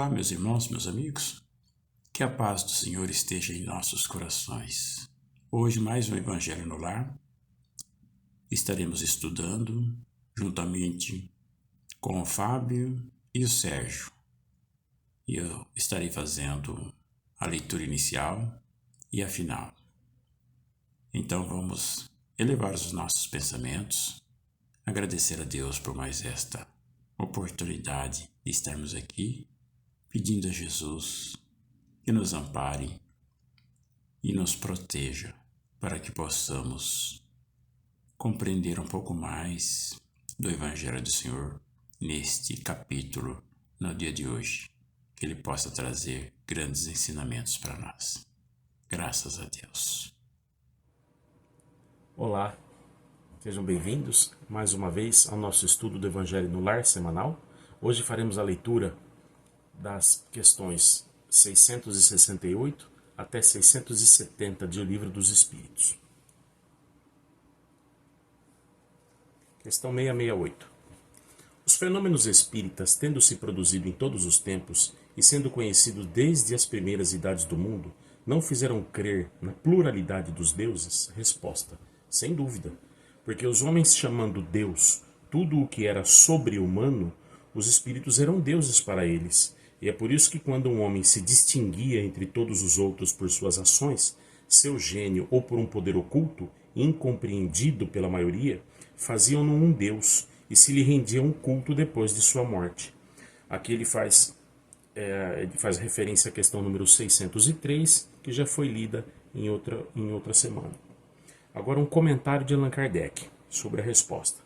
Olá, meus irmãos, meus amigos. Que a paz do Senhor esteja em nossos corações. Hoje, mais um Evangelho no Lar. Estaremos estudando juntamente com o Fábio e o Sérgio. E eu estarei fazendo a leitura inicial e a final. Então vamos elevar os nossos pensamentos, agradecer a Deus por mais esta oportunidade de estarmos aqui, pedindo a Jesus que nos ampare e nos proteja para que possamos compreender um pouco mais do Evangelho do Senhor neste capítulo no dia de hoje, que Ele possa trazer grandes ensinamentos para nós. Graças a Deus. Olá, sejam bem-vindos mais uma vez ao nosso estudo do Evangelho no Lar semanal. Hoje faremos a leitura das questões 668 até 670 de O Livro dos Espíritos. Questão 668. Os fenômenos espíritas, tendo se produzido em todos os tempos e sendo conhecidos desde as primeiras idades do mundo, não fizeram crer na pluralidade dos deuses? Resposta: sem dúvida, porque os homens chamando Deus tudo o que era sobre-humano, os espíritos eram deuses para eles. E é por isso que quando um homem se distinguia entre todos os outros por suas ações, seu gênio ou por um poder oculto, incompreendido pela maioria, faziam-no um deus e se lhe rendiam um culto depois de sua morte. Aqui ele faz referência à questão número 603, que já foi lida em outra semana. Agora um comentário de Allan Kardec sobre a resposta.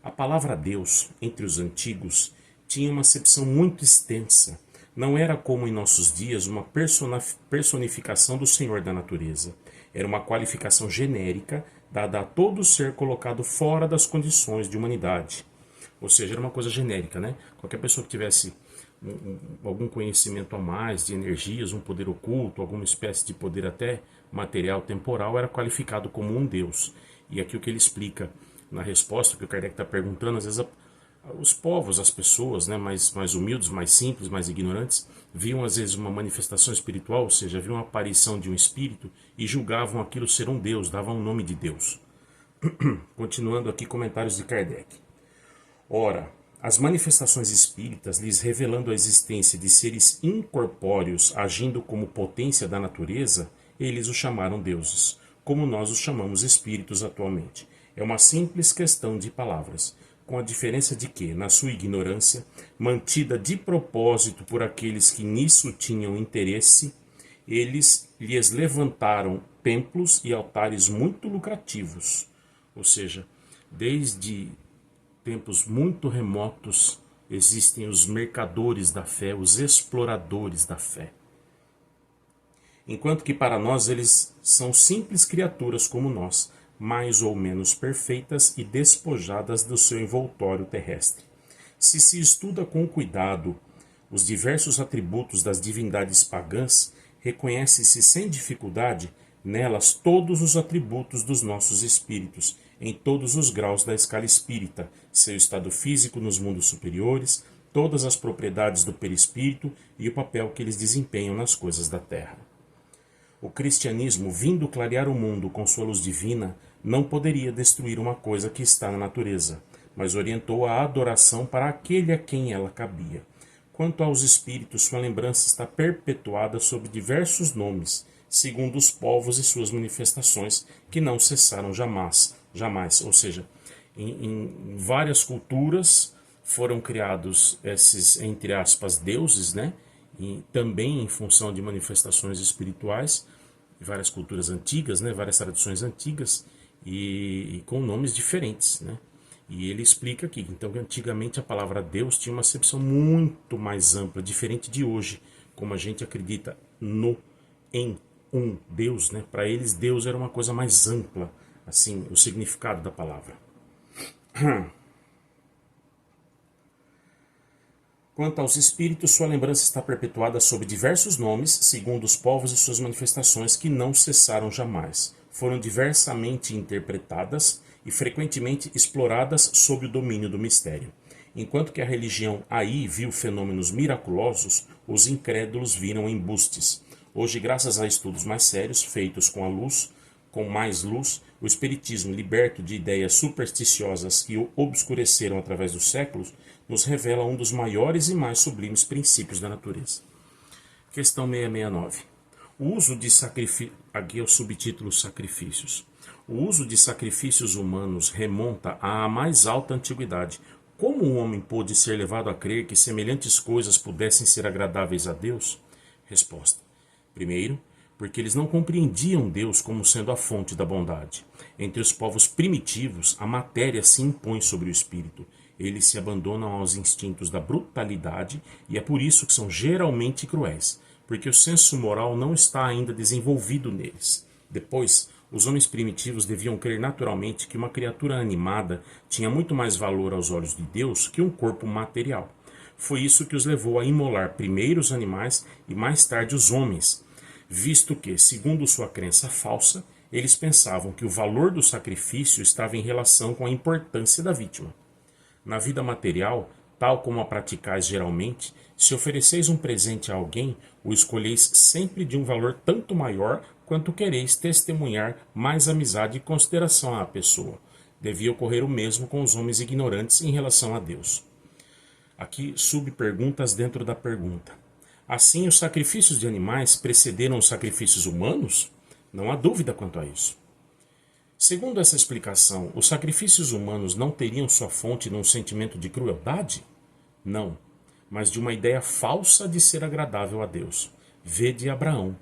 A palavra Deus, entre os antigos, tinha uma acepção muito extensa. Não era como em nossos dias uma personificação do Senhor da natureza. Era uma qualificação genérica dada a todo ser colocado fora das condições de humanidade. Ou seja, era uma coisa genérica, né? Qualquer pessoa que tivesse algum conhecimento a mais de energias, um poder oculto, alguma espécie de poder até material, temporal, era qualificado como um Deus. E aqui o que ele explica na resposta que o Kardec está perguntando, às vezes os povos, as pessoas, né, mais humildes, mais simples, mais ignorantes, viam às vezes uma manifestação espiritual, ou seja, viam a aparição de um espírito e julgavam aquilo ser um Deus, davam o nome de Deus. Continuando aqui, comentários de Kardec. Ora, as manifestações espíritas, lhes revelando a existência de seres incorpóreos agindo como potência da natureza, eles os chamaram deuses, como nós os chamamos espíritos atualmente. É uma simples questão de palavras, com a diferença de que, na sua ignorância, mantida de propósito por aqueles que nisso tinham interesse, eles lhes levantaram templos e altares muito lucrativos. Ou seja, desde tempos muito remotos existem os mercadores da fé, os exploradores da fé. Enquanto que para nós eles são simples criaturas como nós, mais ou menos perfeitas e despojadas do seu envoltório terrestre. Se estuda com cuidado os diversos atributos das divindades pagãs, reconhece-se sem dificuldade nelas todos os atributos dos nossos espíritos, em todos os graus da escala espírita, seu estado físico nos mundos superiores, todas as propriedades do perispírito e o papel que eles desempenham nas coisas da terra. O cristianismo, vindo clarear o mundo com sua luz divina, não poderia destruir uma coisa que está na natureza, mas orientou a adoração para aquele a quem ela cabia. Quanto aos espíritos, sua lembrança está perpetuada sob diversos nomes, segundo os povos e suas manifestações, que não cessaram jamais. Ou seja, em várias culturas foram criados esses, entre aspas, deuses, né? E também em função de manifestações espirituais, várias culturas antigas, né? Várias tradições antigas e com nomes diferentes, né? E ele explica aqui, então, que antigamente a palavra Deus tinha uma acepção muito mais ampla, diferente de hoje, como a gente acredita em um Deus, né? Para eles, Deus era uma coisa mais ampla, assim, o significado da palavra. Quanto aos espíritos, sua lembrança está perpetuada sob diversos nomes, segundo os povos e suas manifestações, que não cessaram jamais. Foram diversamente interpretadas e frequentemente exploradas sob o domínio do mistério. Enquanto que a religião aí viu fenômenos miraculosos, os incrédulos viram embustes. Hoje, graças a estudos mais sérios, feitos com mais luz, o espiritismo, liberto de ideias supersticiosas que o obscureceram através dos séculos, nos revela um dos maiores e mais sublimes princípios da natureza. Questão 669. O uso de aqui é o subtítulo Sacrifícios. O uso de sacrifícios humanos remonta à mais alta antiguidade. Como o homem pôde ser levado a crer que semelhantes coisas pudessem ser agradáveis a Deus? Resposta. Primeiro, porque eles não compreendiam Deus como sendo a fonte da bondade. Entre os povos primitivos, a matéria se impõe sobre o espírito. Eles se abandonam aos instintos da brutalidade e é por isso que são geralmente cruéis, porque o senso moral não está ainda desenvolvido neles. Depois, os homens primitivos deviam crer naturalmente que uma criatura animada tinha muito mais valor aos olhos de Deus que um corpo material. Foi isso que os levou a imolar primeiro os animais e mais tarde os homens, visto que, segundo sua crença falsa, eles pensavam que o valor do sacrifício estava em relação com a importância da vítima. Na vida material, tal como a praticais geralmente, se ofereceis um presente a alguém, o escolheis sempre de um valor tanto maior quanto quereis testemunhar mais amizade e consideração à pessoa. Devia ocorrer o mesmo com os homens ignorantes em relação a Deus. Aqui, subperguntas dentro da pergunta. Assim, os sacrifícios de animais precederam os sacrifícios humanos? Não há dúvida quanto a isso. Segundo essa explicação, os sacrifícios humanos não teriam sua fonte num sentimento de crueldade? Não, mas de uma ideia falsa de ser agradável a Deus. Vede Abraão.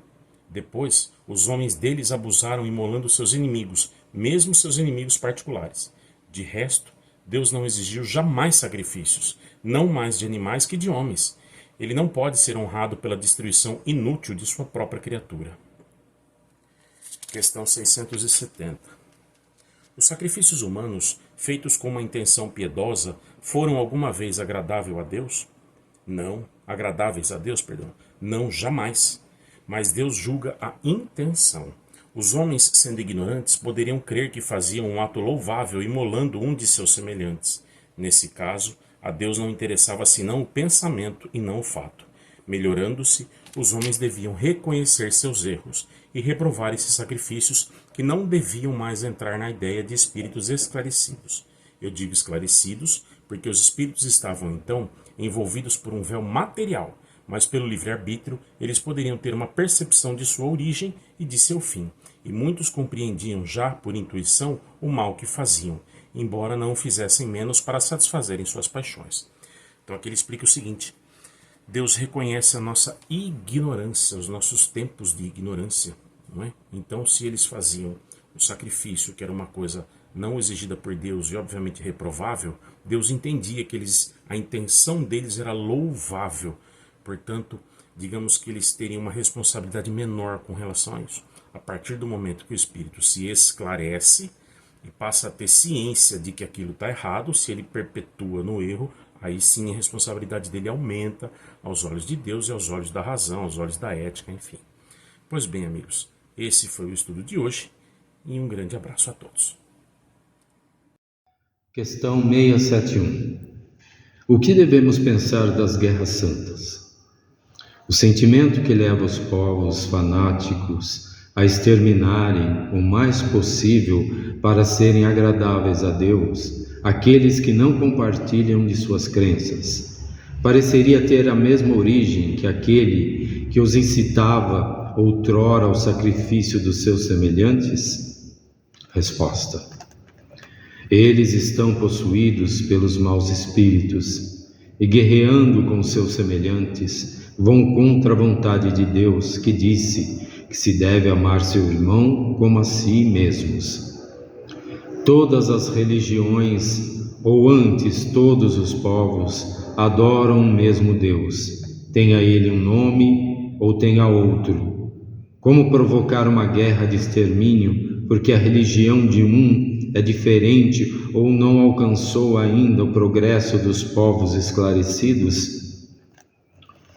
Depois, os homens deles abusaram imolando seus inimigos, mesmo seus inimigos particulares. De resto, Deus não exigiu jamais sacrifícios, não mais de animais que de homens. Ele não pode ser honrado pela destruição inútil de sua própria criatura. Questão 670. Os sacrifícios humanos, feitos com uma intenção piedosa, foram alguma vez agradáveis a Deus? Não, Não, jamais. Mas Deus julga a intenção. Os homens, sendo ignorantes, poderiam crer que faziam um ato louvável imolando um de seus semelhantes. Nesse caso, a Deus não interessava senão o pensamento e não o fato. Melhorando-se, os homens deviam reconhecer seus erros e reprovar esses sacrifícios que não deviam mais entrar na ideia de espíritos esclarecidos. Eu digo esclarecidos porque os espíritos estavam, então, envolvidos por um véu material, mas pelo livre-arbítrio eles poderiam ter uma percepção de sua origem e de seu fim, e muitos compreendiam já, por intuição, o mal que faziam, embora não o fizessem menos para satisfazerem suas paixões. Então aqui ele explica o seguinte: Deus reconhece a nossa ignorância, os nossos tempos de ignorância, não é? Então, se eles faziam o sacrifício, que era uma coisa não exigida por Deus e obviamente reprovável, Deus entendia que a intenção deles era louvável. Portanto, digamos que eles teriam uma responsabilidade menor com relação a isso. A partir do momento que o espírito se esclarece e passa a ter ciência de que aquilo está errado, se ele perpetua no erro, aí sim a responsabilidade dele aumenta aos olhos de Deus e aos olhos da razão, aos olhos da ética, enfim. Pois bem, amigos, esse foi o estudo de hoje e um grande abraço a todos. Questão 671. O que devemos pensar das guerras santas? O sentimento que leva os povos fanáticos a exterminarem o mais possível para serem agradáveis a Deus aqueles que não compartilham de suas crenças, pareceria ter a mesma origem que aquele que os incitava outrora ao sacrifício dos seus semelhantes? Resposta: eles estão possuídos pelos maus espíritos e, guerreando com seus semelhantes, vão contra a vontade de Deus, que disse que se deve amar seu irmão como a si mesmos. Todas as religiões, ou antes todos os povos, adoram o mesmo Deus, tenha ele um nome ou tenha outro. Como provocar uma guerra de extermínio, porque a religião de um é diferente ou não alcançou ainda o progresso dos povos esclarecidos?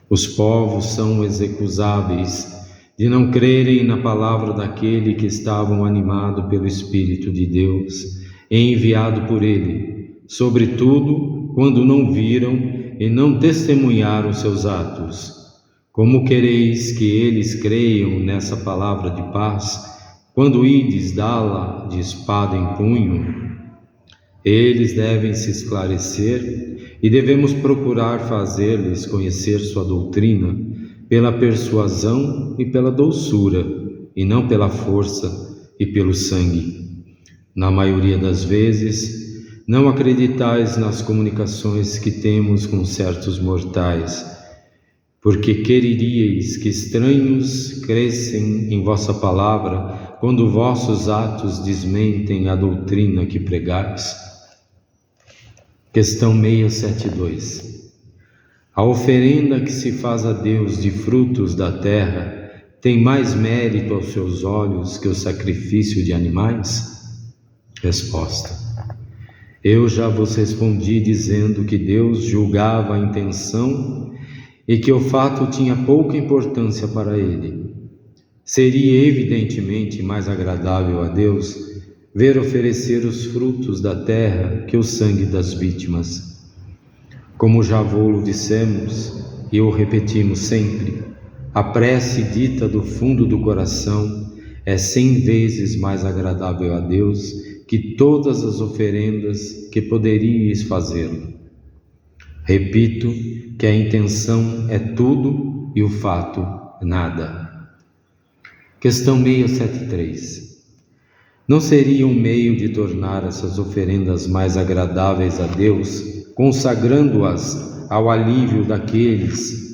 Os povos são execusáveis de não crerem na palavra daquele que estavam animado pelo Espírito de Deus, enviado por ele, sobretudo quando não viram e não testemunharam seus atos? Como quereis que eles creiam nessa palavra de paz, quando ides dá-la de espada em punho? Eles devem se esclarecer e devemos procurar fazer-lhes conhecer sua doutrina pela persuasão e pela doçura, e não pela força e pelo sangue. Na maioria das vezes, não acreditais nas comunicações que temos com certos mortais, porque quereríeis que estranhos crescem em vossa palavra, quando vossos atos desmentem a doutrina que pregais? Questão 672. A oferenda que se faz a Deus de frutos da terra tem mais mérito aos seus olhos que o sacrifício de animais? Resposta: eu já vos respondi dizendo que Deus julgava a intenção e que o fato tinha pouca importância para ele. Seria evidentemente mais agradável a Deus ver oferecer os frutos da terra que o sangue das vítimas. Como já vô-lo dissemos e o repetimos sempre, a prece dita do fundo do coração é 100 vezes mais agradável a Deus que todas as oferendas que poderíeis fazê-lo. Repito que a intenção é tudo e o fato nada. Questão 673. Não seria um meio de tornar essas oferendas mais agradáveis a Deus, consagrando-as ao alívio daqueles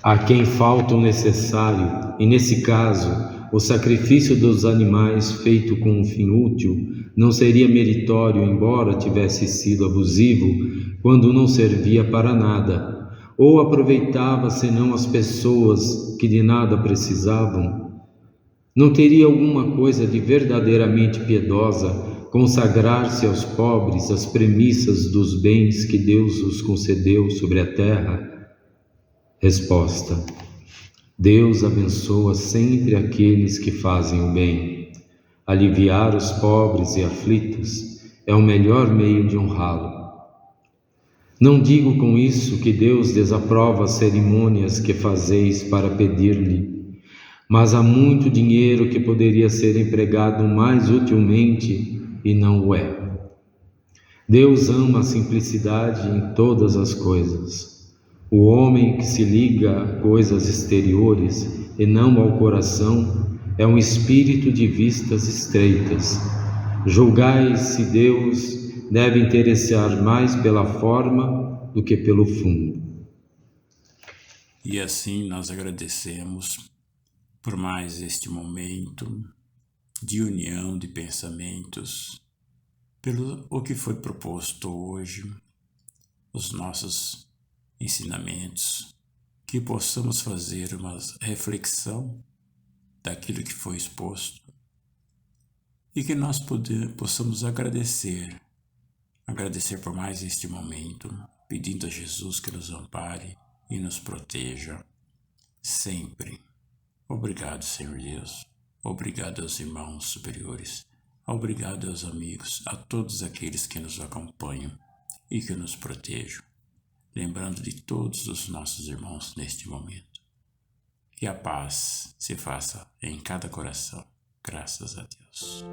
a quem falta o necessário, e nesse caso, o sacrifício dos animais feito com um fim útil não seria meritório, embora tivesse sido abusivo, quando não servia para nada, ou aproveitava senão as pessoas que de nada precisavam? Não teria alguma coisa de verdadeiramente piedosa consagrar-se aos pobres as premissas dos bens que Deus os concedeu sobre a terra? Resposta: Deus abençoa sempre aqueles que fazem o bem. Aliviar os pobres e aflitos é o melhor meio de honrá-lo. Não digo com isso que Deus desaprova as cerimônias que fazeis para pedir-lhe, mas há muito dinheiro que poderia ser empregado mais utilmente e não o é. Deus ama a simplicidade em todas as coisas. O homem que se liga a coisas exteriores e não ao coração é um espírito de vistas estreitas. Julgai se Deus deve interessar mais pela forma do que pelo fundo. E assim nós agradecemos por mais este momento de união de pensamentos, pelo o que foi proposto hoje, os nossos ensinamentos, que possamos fazer uma reflexão daquilo que foi exposto e que nós possamos agradecer por mais este momento, pedindo a Jesus que nos ampare e nos proteja sempre. Obrigado, Senhor Deus. Obrigado aos irmãos superiores. Obrigado aos amigos, a todos aqueles que nos acompanham e que nos protejam. Lembrando de todos os nossos irmãos neste momento. Que a paz se faça em cada coração. Graças a Deus.